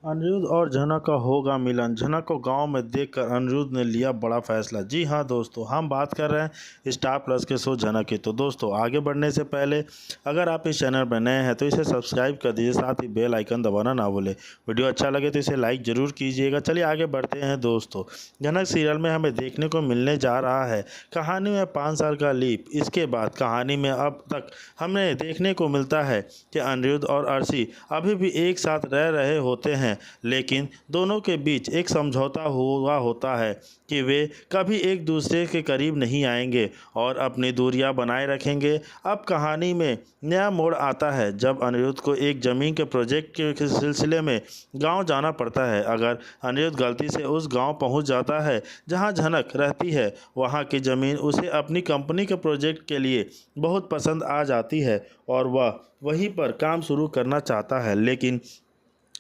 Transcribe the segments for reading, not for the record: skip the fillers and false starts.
अनिरुद्ध और झनक का होगा मिलन। झनक को गांव में देखकर अनिरुद्ध ने लिया बड़ा फैसला। जी हाँ दोस्तों, हम बात कर रहे हैं स्टार प्लस के शो झनक की। तो दोस्तों, आगे बढ़ने से पहले अगर आप इस चैनल पर नए हैं तो इसे सब्सक्राइब कर दीजिए, साथ ही बेल आइकन दबाना ना भूलें। वीडियो अच्छा लगे तो इसे लाइक ज़रूर कीजिएगा। चलिए आगे बढ़ते हैं दोस्तों। झनक सीरियल में हमें देखने को मिलने जा रहा है कहानी में 5 साल का लीप। इसके बाद कहानी में अब तक हमें देखने को मिलता है कि अनिरुद्ध और अर्शी अभी भी एक साथ रह रहे होते हैं, लेकिन दोनों के बीच एक समझौता हुआ होता है कि वे कभी एक दूसरे के करीब नहीं आएंगे और अपनी दूरियां बनाए रखेंगे। अब कहानी में नया मोड़ आता है जब अनिरुद्ध को एक ज़मीन के प्रोजेक्ट के सिलसिले में गांव जाना पड़ता है। अगर अनिरुद्ध गलती से उस गांव पहुंच जाता है जहां झनक रहती है, वहां की ज़मीन उसे अपनी कंपनी के प्रोजेक्ट के लिए बहुत पसंद आ जाती है और वह वहीं पर काम शुरू करना चाहता है, लेकिन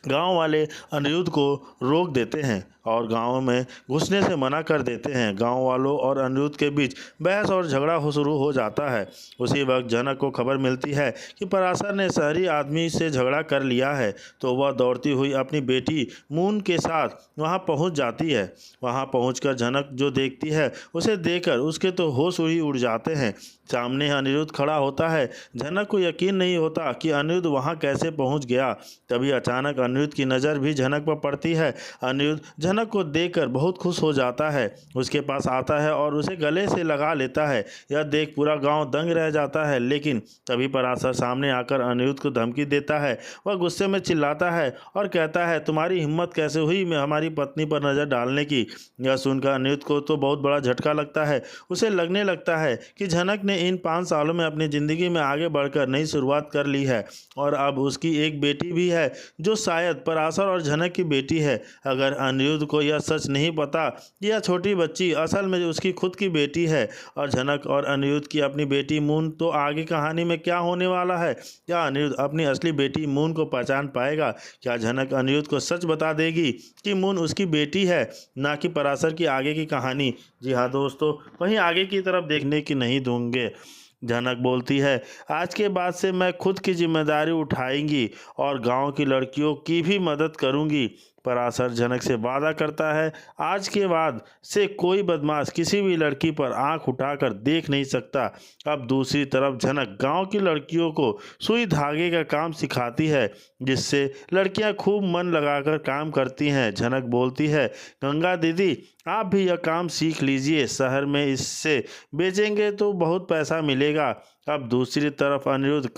गांव वाले अनिरुद्ध को रोक देते हैं और गांव में घुसने से मना कर देते हैं। गांव वालों और अनिरुद्ध के बीच बहस और झगड़ा शुरू हो जाता है। उसी वक्त झनक को खबर मिलती है कि पराशर ने शहरी आदमी से झगड़ा कर लिया है, तो वह दौड़ती हुई अपनी बेटी मून के साथ वहां पहुंच जाती है। वहां पहुंचकर झनक जो देखती है उसे देखकर उसके तो होश ही उड़ जाते हैं। सामने अनिरुद्ध खड़ा होता है। झनक को यकीन नहीं होता कि अनिरुद्ध वहां कैसे पहुंच गया। तभी अचानक अनिरुद्ध की नज़र भी झनक पर पड़ती है। अनिरुद्ध झनक को देखकर बहुत खुश हो जाता है, उसके पास आता है और उसे गले से लगा लेता है। यह देख पूरा गांव दंग रह जाता है, लेकिन तभी पराशर सामने आकर अनिरुद्ध को धमकी देता है। वह गुस्से में चिल्लाता है और कहता है, तुम्हारी हिम्मत कैसे हुई मैं हमारी पत्नी पर नज़र डालने की। यह सुनकर अनिरुद्ध को तो बहुत बड़ा झटका लगता है। उसे लगने लगता है कि झनक ने इन 5 सालों में अपनी ज़िंदगी में आगे बढ़कर नई शुरुआत कर ली है और अब उसकी एक बेटी भी है जो शायद पराशर और झनक की बेटी है। अगर अनिरुद्ध को यह सच नहीं पता कि यह छोटी बच्ची असल में उसकी खुद की बेटी है और झनक और अनिरुद्ध की अपनी बेटी मून, तो आगे कहानी में क्या होने वाला है? क्या अनिरुद्ध अपनी असली बेटी मून को पहचान पाएगा? क्या झनक अनिरुद्ध को सच बता देगी कि मून उसकी बेटी है, ना कि पराशर की आगे की कहानी? जी हाँ दोस्तों, वहीं आगे की तरफ देखने की नहीं दूंगे। झनक बोलती है, आज के बाद से मैं खुद की जिम्मेदारी उठाएंगी और गांव की लड़कियों की भी मदद करूंगी। पराशर झनक से वादा करता है, आज के बाद से कोई बदमाश किसी भी लड़की पर आंख उठाकर देख नहीं सकता। अब दूसरी तरफ झनक गांव की लड़कियों को सुई धागे का काम सिखाती है, जिससे लड़कियां खूब मन लगाकर काम करती हैं। झनक बोलती है, गंगा दीदी आप भी यह काम सीख लीजिए, शहर में इससे बेचेंगे तो बहुत पैसा मिलेगा। अब दूसरी तरफ अनिरुद्ध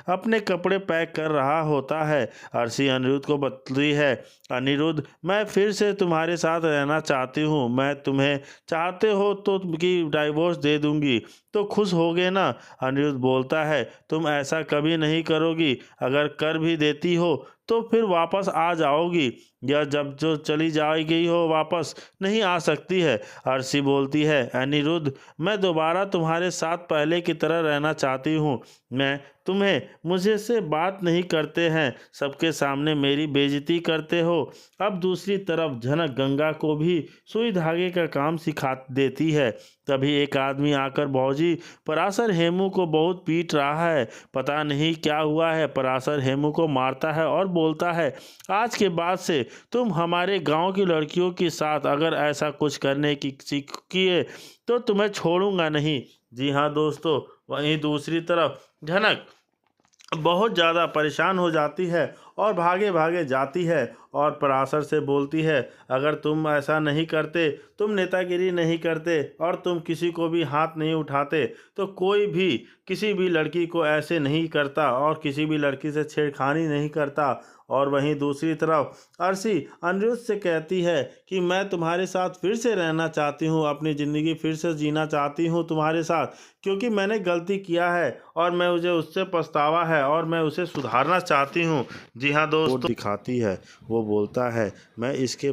अपने कपड़े पैक कर रहा होता है। अर्शी अनिरुद्ध को बतलाती है, अनिरुद्ध मैं फिर से तुम्हारे साथ रहना चाहती हूँ, मैं तुम्हें चाहते हो तो कि डाइवोर्स दे दूंगी तो खुश होगे ना? अनिरुद्ध बोलता है, तुम ऐसा कभी नहीं करोगी, अगर कर भी देती हो तो फिर वापस आ जाओगी, या जब जो चली जाएगी हो वापस नहीं आ सकती है। अर्शी बोलती है, अनिरुद्ध मैं दोबारा तुम्हारे साथ पहले की तरह रहना चाहती हूँ, मैं तुम्हें मुझे से बात नहीं करते हैं, सबके सामने मेरी बेइज्जती करते हो। अब दूसरी तरफ झनक गंगा को भी सुई धागे का काम सिखा देती है। तभी एक आदमी आकर, भौजी पराशर हेमू को बहुत पीट रहा है, पता नहीं क्या हुआ है। पराशर हेमू को मारता है और बोलता है, आज के बाद से तुम हमारे गांव की लड़कियों के साथ अगर ऐसा कुछ करने की किए तो तुम्हें छोड़ूंगा नहीं। जी हाँ दोस्तों, वहीं दूसरी तरफ झनक बहुत ज़्यादा परेशान हो जाती है और भागे भागे जाती है और पराशर से बोलती है, अगर तुम ऐसा नहीं करते, तुम नेतागिरी नहीं करते और तुम किसी को भी हाथ नहीं उठाते, तो कोई भी किसी भी लड़की को ऐसे नहीं करता और किसी भी लड़की से छेड़खानी नहीं करता। और वहीं दूसरी तरफ अर्शी अनिरुद्ध से कहती है कि मैं तुम्हारे साथ फिर से रहना चाहती हूँ, अपनी ज़िंदगी फिर से जीना चाहती हूँ तुम्हारे साथ, क्योंकि मैंने गलती किया है और मैं मुझे उससे पछतावा है और मैं उसे सुधारना चाहती हूँ। जी हाँ दोस्तों, दिखाती है, वो बोलता है, मैं इसके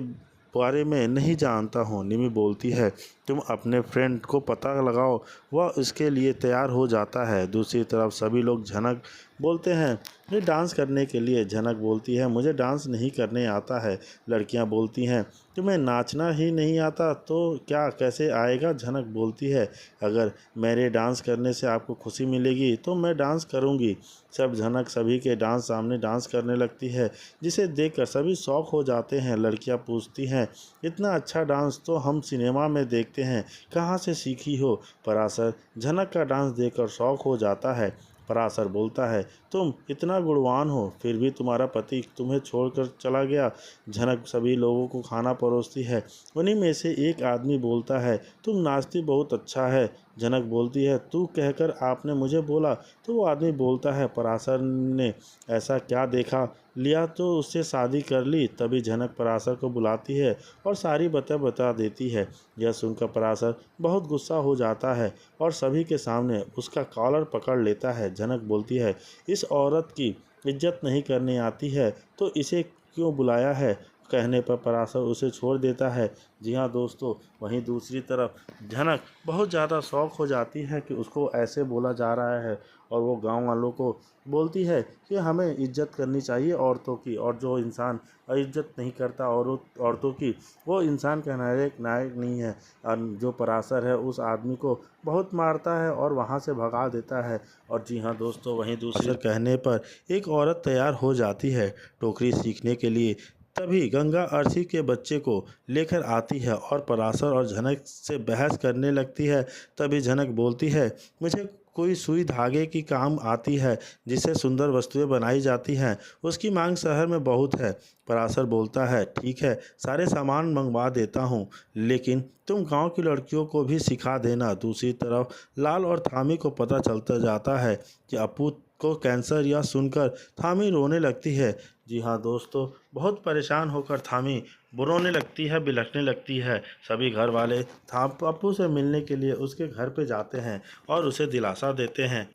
बारे में नहीं जानता हूँ। निमी बोलती है, तुम अपने फ्रेंड को पता लगाओ, वह इसके लिए तैयार हो जाता है। दूसरी तरफ सभी लोग झनक बोलते हैं ये डांस करने के लिए। झनक बोलती है मुझे डांस नहीं करने आता है। लड़कियां बोलती हैं तुम्हें नाचना ही नहीं आता तो क्या कैसे आएगा। झनक बोलती है अगर मेरे डांस करने से आपको खुशी मिलेगी तो मैं डांस करूंगी। सब झनक सभी के डांस सामने डांस करने लगती है, जिसे देखकर सभी शौक हो जाते हैं। लड़कियां पूछती हैं इतना अच्छा डांस तो हम सिनेमा में देखते हैं, कहाँ से सीखी हो। पराशर झनक का डांस देखकर शौक हो जाता है। पराशर बोलता है तुम इतना गुणवान हो, फिर भी तुम्हारा पति तुम्हें छोड़कर चला गया। झनक सभी लोगों को खाना परोसती है। उन्हीं में से एक आदमी बोलता है तुम नाचती बहुत अच्छा है। झनक बोलती है तू कहकर आपने मुझे बोला। तो वो आदमी बोलता है पराशर ने ऐसा क्या देखा लिया तो उससे शादी कर ली। तभी झनक पराशर को बुलाती है और सारी बातें बता देती है। यह सुनकर पराशर बहुत गुस्सा हो जाता है और सभी के सामने उसका कॉलर पकड़ लेता है। झनक बोलती है इस औरत की इज्जत नहीं करने आती है तो इसे क्यों बुलाया है। कहने पर पराशर उसे छोड़ देता है। जी हाँ दोस्तों, वहीं दूसरी तरफ झनक बहुत ज़्यादा शौक हो जाती है कि उसको ऐसे बोला जा रहा है और वो गांव वालों को बोलती है कि हमें इज्जत करनी चाहिए औरतों की, और जो इंसान इज्जत नहीं करता औरतों की वो इंसान का नायक नहीं है। और जो पराशर है उस आदमी को बहुत मारता है और वहाँ से भगा देता है। और जी हाँ दोस्तों, वहीं दूसरे कहने पर एक औरत तैयार हो जाती है टोकरी सीखने के लिए। तभी गंगा अर्शी के बच्चे को लेकर आती है और पराशर और झनक से बहस करने लगती है। तभी झनक बोलती है मुझे कोई सुई धागे की काम आती है जिससे सुंदर वस्तुएं बनाई जाती हैं, उसकी मांग शहर में बहुत है। पराशर बोलता है ठीक है, सारे सामान मंगवा देता हूँ, लेकिन तुम गांव की लड़कियों को भी सिखा देना। दूसरी तरफ लाल और थामी को पता चलता जाता है कि अपू को कैंसर यह सुनकर थामी रोने लगती है। जी हाँ दोस्तों, बहुत परेशान होकर थामी रोने लगती है, बिलखने लगती है। सभी घर वाले अपू से मिलने के लिए उसके घर पे जाते हैं और उसे दिलासा देते हैं।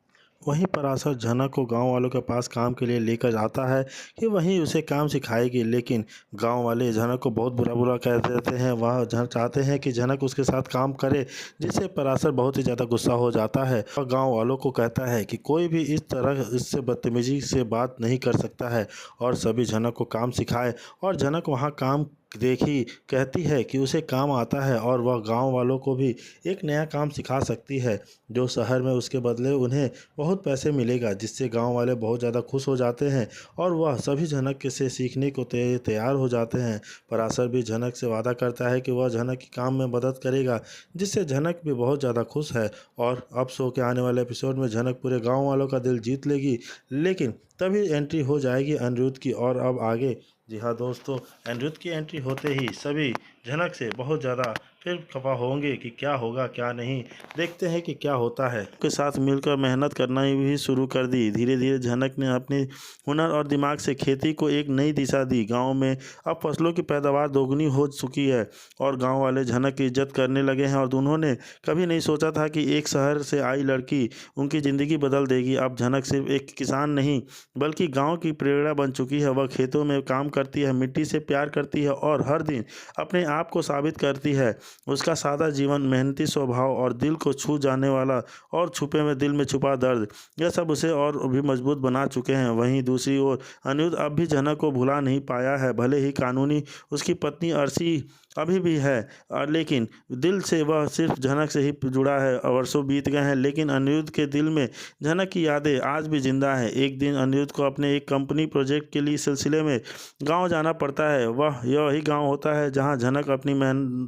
वहीं पराशर झनक को गांव वालों के पास काम के लिए लेकर जाता है कि वहीं उसे काम सिखाएगी, लेकिन गांव वाले झनक को बहुत बुरा बुरा कह देते हैं। वह चाहते हैं कि झनक उसके साथ काम करे, जिससे पराशर बहुत ही ज़्यादा गुस्सा हो जाता है और गांव वालों को कहता है कि कोई भी इस तरह इससे बदतमीजी से बात नहीं कर सकता है और सभी झनक को काम सिखाए। और झनक वहाँ काम देखी कहती है कि उसे काम आता है और वह गांव वालों को भी एक नया काम सिखा सकती है, जो शहर में उसके बदले उन्हें बहुत पैसे मिलेगा, जिससे गांव वाले बहुत ज़्यादा खुश हो जाते हैं और वह सभी झनक के से सीखने को तैयार हो जाते हैं। पराशर भी झनक से वादा करता है कि वह झनक के काम में मदद करेगा, जिससे झनक भी बहुत ज़्यादा खुश है। और अब शो के आने वाले एपिसोड में झनक पूरे गाँव वालों का दिल जीत लेगी, लेकिन तभी एंट्री हो जाएगी अनिरुद्ध की। और अब आगे जी हाँ दोस्तों, अनिरुद्ध की एंट्री होते ही सभी झनक से बहुत ज़्यादा फिर खफा होंगे कि क्या होगा क्या नहीं। देखते हैं कि क्या होता है। के साथ मिलकर मेहनत करना भी शुरू कर दी। धीरे धीरे झनक ने अपने हुनर और दिमाग से खेती को एक नई दिशा दी। गांव में अब फसलों की पैदावार दोगुनी हो चुकी है और गांव वाले झनक की इज्जत करने लगे हैं। और उन्होंने कभी नहीं सोचा था कि एक शहर से आई लड़की उनकी ज़िंदगी बदल देगी। अब झनक सिर्फ एक किसान नहीं बल्कि गाँव की प्रेरणा बन चुकी है। वह खेतों में काम करती है, मिट्टी से प्यार करती है और हर दिन अपने आप को साबित करती है। उसका सादा जीवन, मेहनती स्वभाव और दिल को छू जाने वाला और छुपे में दिल में छुपा दर्द, यह सब उसे और भी मजबूत बना चुके हैं। वहीं दूसरी ओर अनिरुद्ध अब भी झनक को भुला नहीं पाया है। भले ही कानूनी उसकी पत्नी अर्शी अभी भी है, लेकिन दिल से वह सिर्फ झनक से ही जुड़ा है। वर्षों बीत गए हैं, लेकिन अनिरुद्ध के दिल में झनक की यादें आज भी जिंदा है। एक दिन अनिरुद्ध को अपने एक कंपनी प्रोजेक्ट के लिए सिलसिले में गांव जाना पड़ता है। वह यही गांव होता है जहां झनक अपनी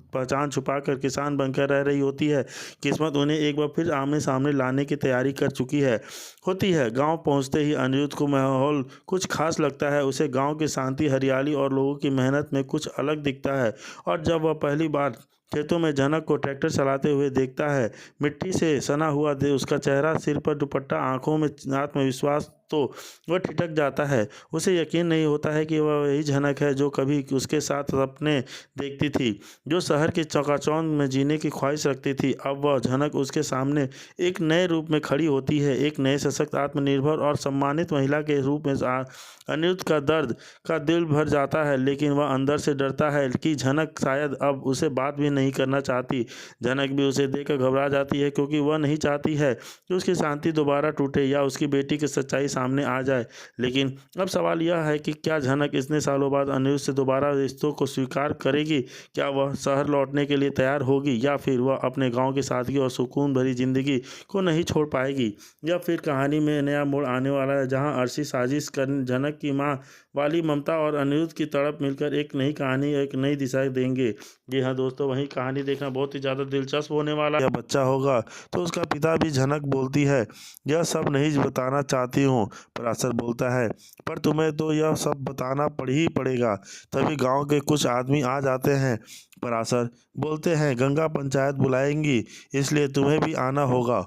पहचान छुपाकर किसान बनकर रह रही होती है। किस्मत उन्हें एक बार फिर आमने सामने लाने की तैयारी कर चुकी होती है। गांव पहुंचते ही अनिरुद्ध को माहौल कुछ खास लगता है। उसे गांव की शांति, हरियाली और लोगों की मेहनत में कुछ अलग दिखता है। और जब वह पहली बार खेतों में झनक को ट्रैक्टर चलाते हुए देखता है, मिट्टी से सना हुआ उसका चेहरा, सिर पर दुपट्टा, आंखों में आत्मविश्वास, तो वह ठिठक जाता है। उसे यकीन नहीं होता है कि वह वही झनक है जो कभी उसके साथ सपने देखती थी, जो शहर के चकाचौंध में जीने की ख्वाहिश रखती थी। अब वह झनक उसके सामने एक नए रूप में खड़ी होती है, एक नए सशक्त, आत्मनिर्भर और सम्मानित महिला के रूप में। अनिरुद्ध का दर्द का दिल भर जाता है, लेकिन वह अंदर से डरता है कि झनक शायद अब उसे बात भी नहीं करना चाहती। जनक भी उसे देखकर घबरा जाती है, क्योंकि वह नहीं चाहती है कि उसकी शांति दोबारा टूटे या उसकी बेटी की सच्चाई सामने आ जाए। लेकिन अब सवाल यह है कि क्या जनक इतने सालों बाद अनिरुद्ध से दोबारा रिश्तों को स्वीकार करेगी? क्या वह शहर लौटने के लिए तैयार होगी, या फिर वह अपने गांव की सादगी और सुकून भरी जिंदगी को नहीं छोड़ पाएगी? या फिर कहानी में नया मोड़ आने वाला है, जहां अर्शी साजिश कर जनक की मां वाली ममता और अनिरुद्ध की तड़प मिलकर एक नई कहानी, एक नई दिशा देंगे। जी हाँ दोस्तों, वही कहानी देखना बहुत ही ज़्यादा दिलचस्प होने वाला है। बच्चा होगा तो उसका पिता भी झनक बोलती है, यह सब नहीं बताना चाहती हूँ। पराशर बोलता है, पर तुम्हें तो यह सब बताना ही पड़ेगा। तभी गांव के कुछ आदमी आ जाते हैं। पराशर बोलते हैं, गंगा पंचायत बुलाएंगी, इसलिए तुम्हें भी आना होगा।